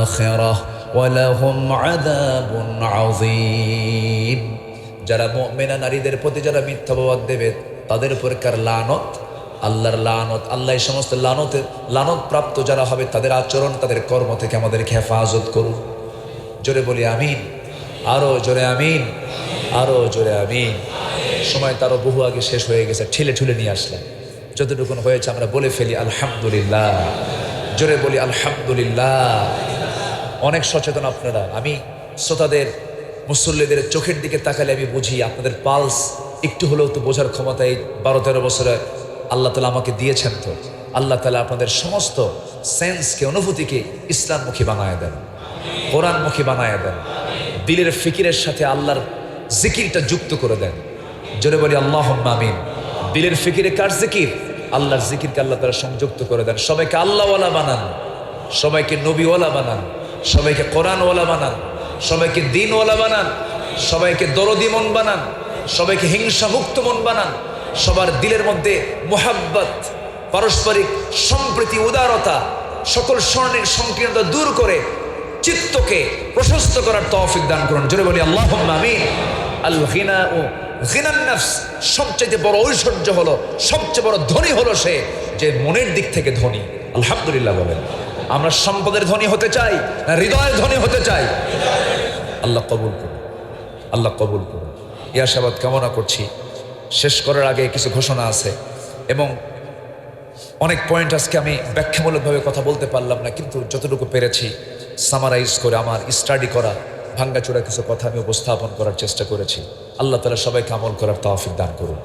আখিরাহ ওয়া লাহুম আযাবুন আযীম। যারা মুমিনা নারীদের প্রতি যারা মিথ্যাবাদ দেবে তাদের উপর কার লানত, আল্লাহর লানত। আল্লাহ এই সমস্ত লানত প্রাপ্ত যারা হবে তাদের আচরণ, তাদের কর্ম থেকে আমাদেরকে হেফাজত করুন। জোরে বলি আমিন, আরো জোরে আমিন, আরো জোরে আমিন। সময় তারও বহু আগে শেষ হয়ে গেছে, ঠেলে ঠুলে নিয়ে আসলাম। যতটুকুন হয়েছে আমরা বলে ফেলি আলহামদুলিল্লাহ। জোরে বলি আলহামদুলিল্লাহ। অনেক সচেতন আপনারা। আমি শ্রোতাদের, মুসল্লিদের চোখের দিকে তাকালে আমি বুঝি আপনাদের পালস একটু হলেও তো বোঝার ক্ষমতা এই 12-13 বছরে আল্লাহ তালা আমাকে দিয়েছেন। তো আল্লাহ তালা আপনাদের সমস্ত সেন্সকে, অনুভূতিকে ইসলামমুখী বানায় দেন, কোরআনমুখী বানায় দেন, দিলের ফিকিরের সাথে আল্লাহর জিকিরটা যুক্ত করে দেন। জোরে বলি আল্লাহুম্মা আমিন। দিলের ফিকিরে কার জিকির? আল্লাহর জিকিরকে আল্লাহ তালা সংযুক্ত করে দেন। সবাইকে আল্লাহওয়ালা বানান, সবাইকে নবীওয়ালা বানান, সবাইকে কোরআনওয়ালা বানান, সবাইকে দিনওয়ালা বানান, সবাইকে দরদি মন বানান, সবাইকে হিংসা মুক্ত মন বানান। সবার দিলের মধ্যে মুহাব্বত, পারস্পরিক সম্প্রীতি, উদারতা, সকল স্বর্ণের সংকীর্ণতা দূর করে চিত্তকে প্রশস্ত করার তৌফিক দান করুন। জোরে বলি আল্লাহুম্মা আমিন। আল গিনা ও গিনান নফস, সবচেয়ে বড় ঐশ্বর্য হলো, সবচেয়ে বড় ধনী হলো সে যে মনের দিক থেকে ধনী। আলহামদুলিল্লাহ বলেন। আমরা সম্পদের ধনী হতে চাই না হৃদয়ের ধনী হতে চাই? আল্লাহ কবুল করুন, আল্লাহ কবুল করুন। এই আশাবাদ কামনা করছি। শেষ করার আগে কিছু ঘোষণা আছে এবং অনেক পয়েন্ট আজকে আমি ব্যাখ্যামূলকভাবে কথা বলতে পারলাম না, কিন্তু যতটুকু পেরেছি সামারাইজ করে আমার স্টাডি করা ভাঙ্গাচোরা কিছু কথা আমি উপস্থাপন করার চেষ্টা করেছি। আল্লাহ তাআলা সবাইকে আমল করার তৌফিক দান করুন।